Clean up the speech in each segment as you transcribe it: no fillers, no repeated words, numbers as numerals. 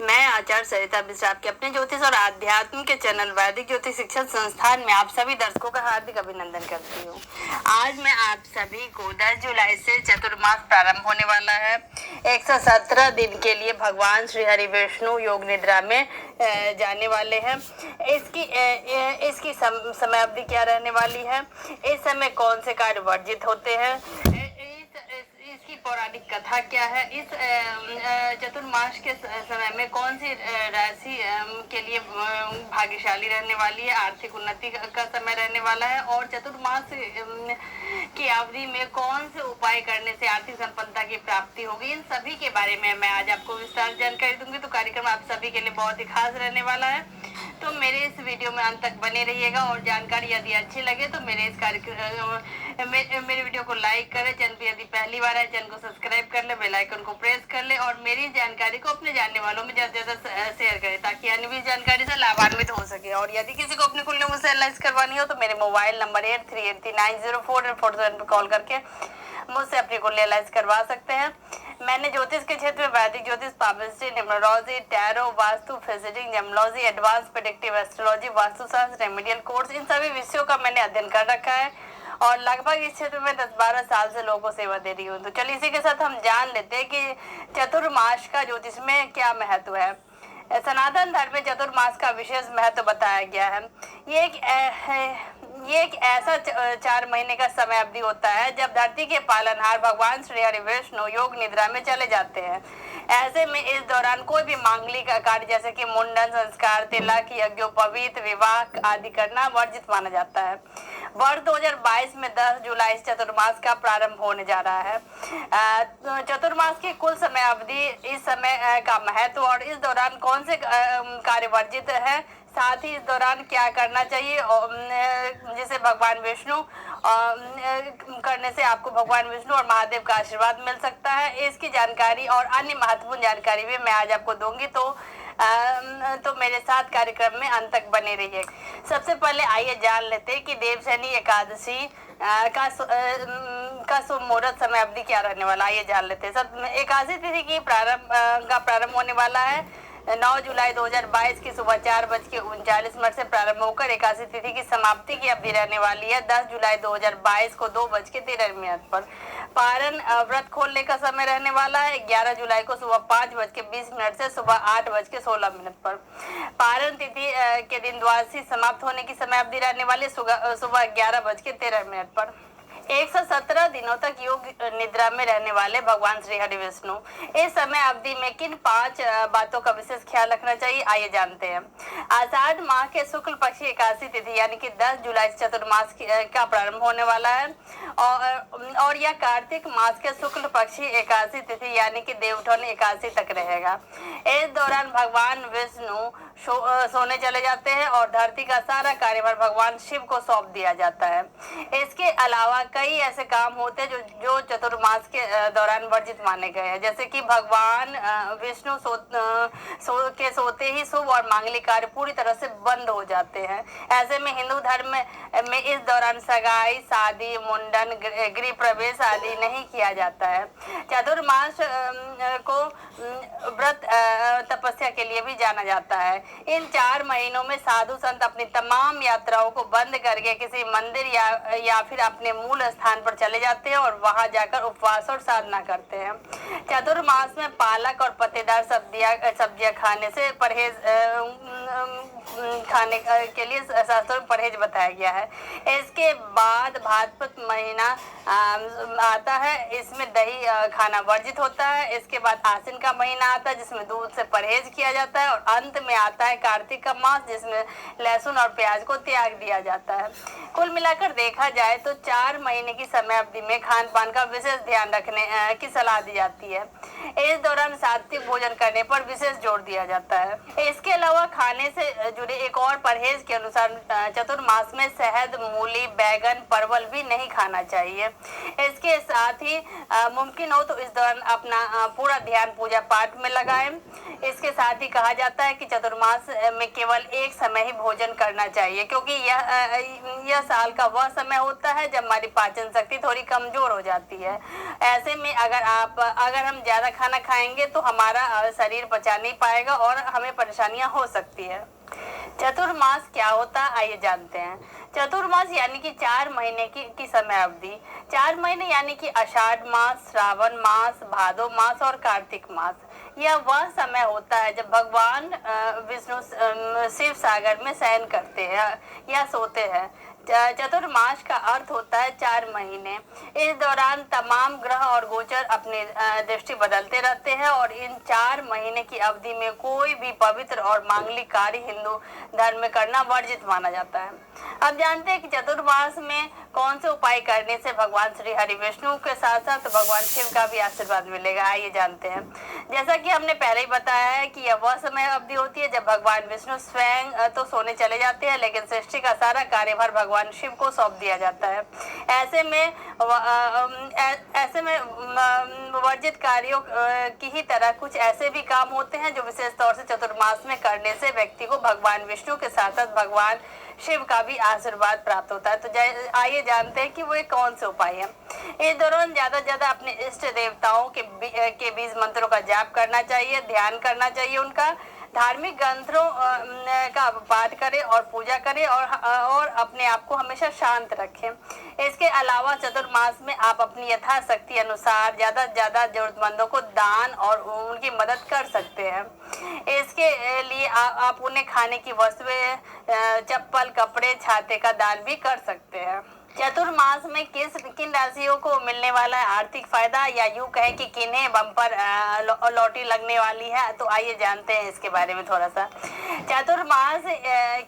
मैं आचार्य सरिता मिश्रा आपके अपने ज्योतिष और आध्यात्म के चैनल वैदिक ज्योतिष शिक्षण संस्थान में आप सभी दर्शकों का हार्दिक अभिनंदन करती हूँ। आज मैं आप सभी को 10 जुलाई से चतुर्मास प्रारंभ होने वाला है। 117 दिन के लिए भगवान श्री हरि विष्णु योग निद्रा में जाने वाले हैं। इसकी समय अवधि क्या रहने वाली है, इस समय कौन से कार्य वर्जित होते हैं, इसकी पौराणिक कथा क्या है, इस चतुर्मास के समय में कौन सी राशि के लिए भाग्यशाली रहने वाली है, आर्थिक उन्नति का समय रहने वाला है, और चतुर्मास की अवधि में कौन से उपाय करने से आर्थिक संपन्नता की प्राप्ति होगी, इन सभी के बारे में मैं आज आपको विस्तार जानकारी दूंगी। तो कार्यक्रम आप सभी के लिए बहुत ही खास रहने वाला है, तो मेरे इस वीडियो में अंत तक बने रहिएगा। और जानकारी यदि अच्छी लगे तो मेरे इस मेरे वीडियो को लाइक करें, चैनल पर यदि पहली बार है चैनल को सब्सक्राइब कर ले, बेल आइकन को प्रेस कर ले और मेरी जानकारी को अपने जानने वालों में ज्यादा से ज्यादा शेयर करें ताकि अन्य भी जानकारी से लाभान्वित हो सके। और यदि किसी को अपने कुंडलियों से एनालाइज करवानी हो तो मेरे मोबाइल नंबर 8383904847 पर कॉल करके मुझसे अपनी कुंडली एनालाइज करवा सकते हैं। मैंने ज्योतिष के क्षेत्र में वैदिक ज्योतिष, पामिस्ट्री, न्यूमरोलॉजी, टैरो, वास्तु, फिजिटिंग, gemology, advance predictive astrology, vastushastra, remedial course, इन सभी विषयों का मैंने अध्ययन कर रखा है और लगभग इस क्षेत्र में 10-12 साल से लोगों को सेवा दे रही हूँ। तो चलिए इसी के साथ हम जान लेते हैं कि चतुर्मास का ज्योतिष में क्या महत्व है। सनातन धर्म में चतुर्मास का विशेष महत्व बताया गया है। ये एक ऐसा 4 महीने का समय अवधि होता है जब धरती के पालनहार भगवान श्री हरि विष्णु योग निद्रा में चले जाते हैं। ऐसे में इस दौरान कोई भी मांगलिक कार्य जैसे कि मुंडन, संस्कार, तिलक, यज्ञोपवीत, विवाह आदि करना वर्जित माना जाता है। वर्ष 2022 में 10 जुलाई से चतुर्मास का प्रारंभ होने जा रहा है। चतुर्मास की कुल समय अवधि, इस समय का महत्व और इस दौरान कौन से कार्य वर्जित है, साथ ही इस दौरान क्या करना चाहिए जिसे भगवान विष्णु करने से आपको भगवान विष्णु और महादेव का आशीर्वाद मिल सकता है, इसकी जानकारी और अन्य महत्वपूर्ण जानकारी भी मैं आज आपको दूंगी। तो मेरे साथ कार्यक्रम में अंत तक बने रहिए। सबसे पहले आइए जान लेते हैं कि देवशनि एकादशी का शुभ मुहूर्त समय अवधि क्या रहने वाला है। आइए जान लेते हैं। सब एकादशी तिथि की प्रारंभ होने वाला है 9 जुलाई 2022 की सुबह 4:39 से प्रारंभ होकर एकादशी तिथि की समाप्ति की अवधि रहने वाली है 10 जुलाई 2022 को 2:13 पर। पारण व्रत खोलने का समय रहने वाला है 11 जुलाई को सुबह 5:20 से सुबह 8:16 पर। पारण तिथि के दिन द्वादशी समाप्त होने की समय अवधि रहने वाली सुबह 11:13 पर। 117 दिनों तक योग निद्रा में रहने वाले भगवान श्री हरि विष्णु इस समय अवधि में किन 5 बातों का विशेष ख्याल रखना चाहिए, आइए जानते हैं। आषाढ़ माह के शुक्ल पक्षी एकादशी तिथि यानी कि 10 जुलाई से चतुर्मास का प्रारंभ होने वाला है और यह कार्तिक मास के शुक्ल पक्षी एकादशी तिथि यानी कि देवउठौनी एकादशी तक रहेगा। इस दौरान भगवान विष्णु सोने चले जाते हैं और धरती का सारा कार्यभार भगवान शिव को सौंप दिया जाता है। इसके अलावा कई ऐसे काम होते हैं जो चतुर्मास के दौरान वर्जित माने गए हैं, जैसे कि भगवान विष्णु सोते ही शुभ और मांगलिक कार्य पूरी तरह से बंद हो जाते हैं। ऐसे में हिंदू धर्म में इस दौरान सगाई, शादी, मुंडन, गृह प्रवेश आदि नहीं किया जाता है। चतुर्मास को व्रत तपस्या के लिए भी जाना जाता है। इन 4 महीनों में साधु संत अपनी तमाम यात्राओं को बंद करके किसी मंदिर या फिर अपने मूल स्थान पर चले जाते हैं और वहां जाकर उपवास और साधना करते हैं। चतुर्मास में पालक और पत्तेदार सब्जियां खाने से खाने के लिए शास्त्रों में परहेज बताया गया है। इसके बाद भाद्रपद महीना आता है, इसमें दही खाना वर्जित होता है। इसके बाद आश्विन का महीना आता है जिसमें दूध से परहेज किया जाता है और अंत में आता है कार्तिक का मास जिसमें लहसुन और प्याज को त्याग दिया जाता है। कुल मिलाकर देखा जाए तो 4 महीने की समय अवधि में खान पान का विशेष ध्यान रखने की सलाह दी जाती है। इस दौरान सात्विक भोजन करने पर विशेष जोर दिया जाता है। इसके अलावा खाने खाने से जुड़े एक और परहेज के अनुसार चतुर्मास में शहद, मूली, बैगन, परवल भी नहीं खाना चाहिए। इसके साथ ही मुमकिन हो तो इस दौरान अपना पूरा ध्यान पूजा पाठ में लगाएं। इसके साथ ही कहा जाता है कि चतुर्मास में केवल एक समय ही भोजन करना चाहिए, क्योंकि यह साल का वह समय होता है जब हमारी पाचन शक्ति थोड़ी कमजोर हो जाती है। ऐसे में अगर हम ज्यादा खाना खाएंगे तो हमारा शरीर पचा नहीं पाएगा और हमें परेशानियां हो सकती है। चतुर्मास क्या होता है, आइए जानते हैं। चतुर्मास यानी कि 4 महीने की समय अवधि। 4 महीने यानी कि आषाढ़ मास, श्रावण मास, भादो मास और कार्तिक मास। यह वह समय होता है जब भगवान विष्णु शिव सागर में शयन करते हैं या सोते हैं। चतुर्मास का अर्थ होता है 4 महीने। इस दौरान तमाम ग्रह और गोचर अपनी दृष्टि बदलते रहते हैं और इन 4 महीने की अवधि में कोई भी पवित्र और मांगलिक कार्य हिंदू धर्म में करना वर्जित माना जाता है। अब जानते हैं कि चतुर्मास में कौन से उपाय करने से भगवान श्री हरि विष्णु के साथ साथ भगवान शिव का भी आशीर्वाद मिलेगा। आइए जानते हैं। जैसा कि हमने पहले ही बताया है कि यह वह समय अवधि होती है जब भगवान विष्णु स्वयं तो सोने चले जाते हैं, लेकिन सृष्टि का सारा कार्यभार भगवान शिव को सौंप दिया जाता है। ऐसे में वर्जित कार्यों की ही तरह कुछ ऐसे भी काम होते हैं जो विशेष तौर से चतुर्मास में करने से व्यक्ति को भगवान विष्णु के साथ साथ भगवान शिव का भी आशीर्वाद प्राप्त होता है। तो आइए जानते हैं कि वो कौन से उपाय हैं। इस दौरान ज्यादा से ज्यादा अपने इष्ट देवताओं के बीज मंत्रों का जाप करना चाहिए, ध्यान करना चाहिए उनका, धार्मिक ग्रंथों का पाठ करें और पूजा करें और अपने आप को हमेशा शांत रखें। इसके अलावा चतुर्मास में आप अपनी यथाशक्ति अनुसार ज्यादा से ज्यादा जरूरतमंदों को दान और उनकी मदद कर सकते हैं। इसके लिए आप उन्हें खाने की वस्तुएं, चप्पल, कपड़े, छाते का दान भी कर सकते हैं। चतुर्मास में किन राशियों को मिलने वाला है आर्थिक फायदा, या यूं कहें कि किन्हें बम्पर लॉटरी लगने वाली है, तो आइए जानते हैं इसके बारे में थोड़ा सा। चतुर्मास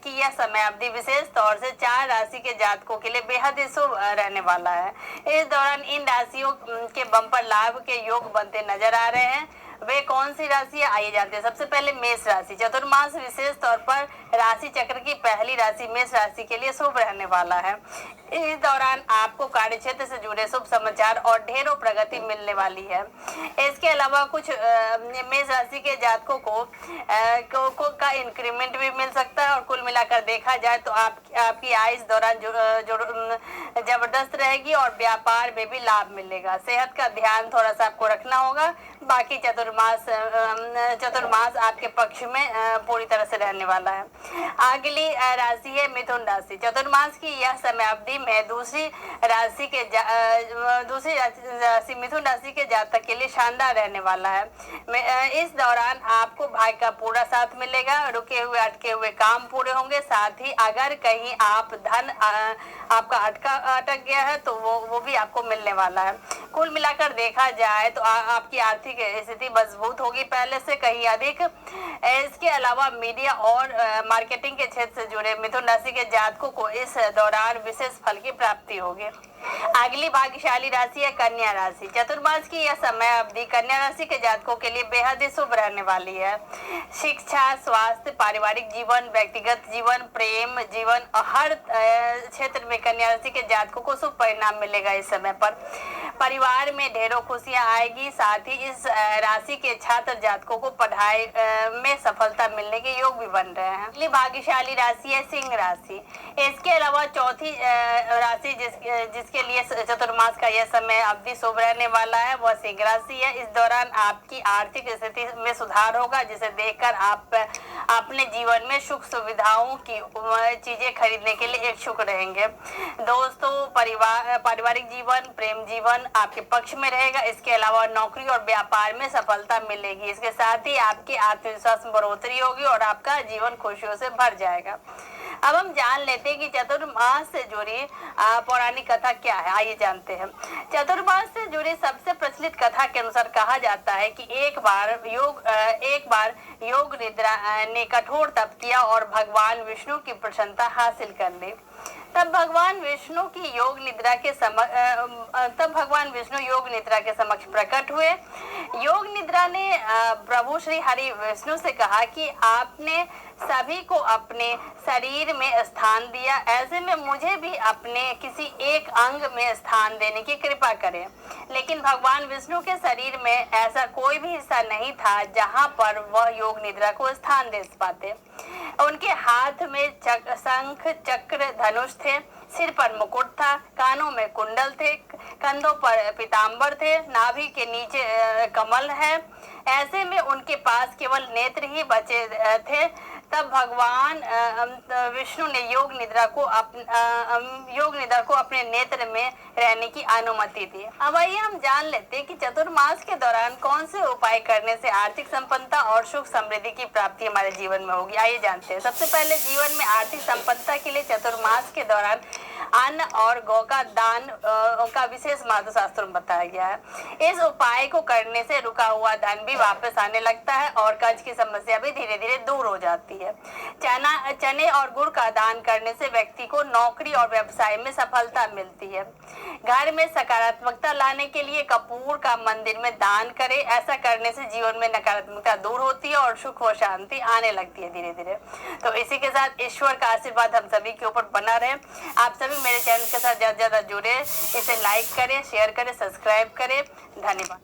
की यह समय अवधि विशेष तौर से 4 राशि के जातकों के लिए बेहद ही शुभ रहने वाला है। इस दौरान इन राशियों के बम्पर लाभ के योग बनते नजर आ रहे हैं। वे कौन सी राशि है, आइए जानते हैं। सबसे पहले मेष राशि। चतुर्मास विशेष तौर पर राशि चक्र की पहली राशि मेष राशि के लिए शुभ रहने वाला है। इस दौरान आपको कार्य क्षेत्र से जुड़े शुभ समाचार और ढेरों प्रगति मिलने वाली है। इसके अलावा कुछ मेष राशि के जातकों को का इंक्रीमेंट भी मिल सकता है और कुल मिलाकर देखा जाए तो आपकी आय इस दौरान जबरदस्त रहेगी और व्यापार में भी लाभ मिलेगा। सेहत का ध्यान थोड़ा सा आपको रखना होगा। बाकी चतुर्मास आपके पक्ष में पूरी तरह से रहने वाला है। अगली राशि है मिथुन राशि। चतुर्मास की यह समय अवधि में दूसरी राशि मिथुन राशि के जातक के लिए शानदार रहने वाला है। इस दौरान आपको भाग्य का पूरा साथ मिलेगा, रुके हुए अटके हुए काम पूरे होंगे। साथ ही अगर कहीं आपका अटक गया है तो वो भी आपको मिलने वाला है। कुल मिलाकर देखा जाए तो आपकी आर्थिक स्थिति मजबूत होगी पहले से कहीं अधिक। इसके अलावा मीडिया और मार्केटिंग के क्षेत्र से जुड़े मिथुन राशि के जातकों को इस दौरान विशेष फल की प्राप्ति होगी। अगली भाग्यशाली राशि है कन्या राशि। चतुर्मास की यह समय अवधि कन्या राशि के जातकों के लिए बेहद ही शुभ रहने वाली है। शिक्षा, स्वास्थ्य, पारिवारिक जीवन, व्यक्तिगत जीवन, प्रेम जीवन, हर क्षेत्र में कन्या राशि के जातकों को शुभ परिणाम मिलेगा। इस समय पर परिवार में ढेरों खुशियां आएगी। साथ ही इस राशि के छात्र जातकों को पढ़ाई में सफलता मिलने के योग भी बन रहे हैं। अगली भाग्यशाली राशि है सिंह राशि। इसके अलावा चौथी राशि जिसके लिए चतुर्मास का यह समय अवधि शुभ रहने वाला है वह सिंह राशि है। इस दौरान आपकी आर्थिक स्थिति में सुधार होगा, जिसे देखकर आप अपने जीवन में सुख सुविधाओं की चीजें खरीदने के लिए इच्छुक रहेंगे। दोस्तों, पारिवारिक जीवन, प्रेम जीवन आपके पक्ष में रहेगा। इसके अलावा नौकरी और व्यापार में सफलता मिलेगी। इसके साथ ही आपके आत्मविश्वास में बढ़ोतरी होगी और आपका जीवन खुशियों से भर जाएगा। अब हम जान लेते हैं कि चतुर्मास से जुड़ी पौराणिक कथा क्या है। आइए जानते हैं। चतुर्मास से जुड़ी सबसे प्रचलित कथा के अनुसार कहा जाता है कि एक बार योग निद्रा ने कठोर तप किया और भगवान विष्णु की प्रसन्नता हासिल कर ली। तब भगवान विष्णु योग निद्रा के समक्ष प्रकट हुए। योग निद्रा ने प्रभु श्री हरि विष्णु से कहा कि आपने सभी को अपने शरीर में स्थान दिया, ऐसे में मुझे भी अपने किसी एक अंग में स्थान देने की कृपा करें। लेकिन भगवान विष्णु के शरीर में ऐसा कोई भी हिस्सा नहीं था जहां पर वह योग निद्रा को स्थान दे पाते। उनके हाथ में शंख चक्र धनुष थे, सिर पर मुकुट था, कानों में कुंडल थे, कंधों पर पीताम्बर थे, नाभि के नीचे कमल है। ऐसे में उनके पास केवल नेत्र ही बचे थे। तब भगवान विष्णु ने योग निद्रा को अपने नेत्र में रहने की अनुमति दी। अब आइए हम जान लेते हैं कि चतुर्मास के दौरान कौन से उपाय करने से आर्थिक संपन्नता और सुख समृद्धि की प्राप्ति हमारे जीवन में होगी। आइए जानते हैं। सबसे पहले जीवन में आर्थिक संपन्नता के लिए चतुर्मास के दौरान अन्न और गौ का दान का विशेष महत्व शास्त्रों में बताया गया है। इस उपाय को करने से रुका हुआ धन भी वापस आने लगता है और कर्ज की समस्या भी धीरे धीरे दूर हो जाती है। चने और गुड़ का दान करने से व्यक्ति को नौकरी और व्यवसाय में सफलता मिलती है। घर में सकारात्मकता लाने के लिए कपूर का मंदिर में दान करें। ऐसा करने से जीवन में नकारात्मकता दूर होती है और सुख व शांति आने लगती है धीरे धीरे। तो इसी के साथ ईश्वर का आशीर्वाद हम सभी के ऊपर बना रहे। आप सभी मेरे चैनल के साथ ज्यादा से ज्यादा जुड़े, इसे लाइक करें, शेयर करें, सब्सक्राइब करें। धन्यवाद।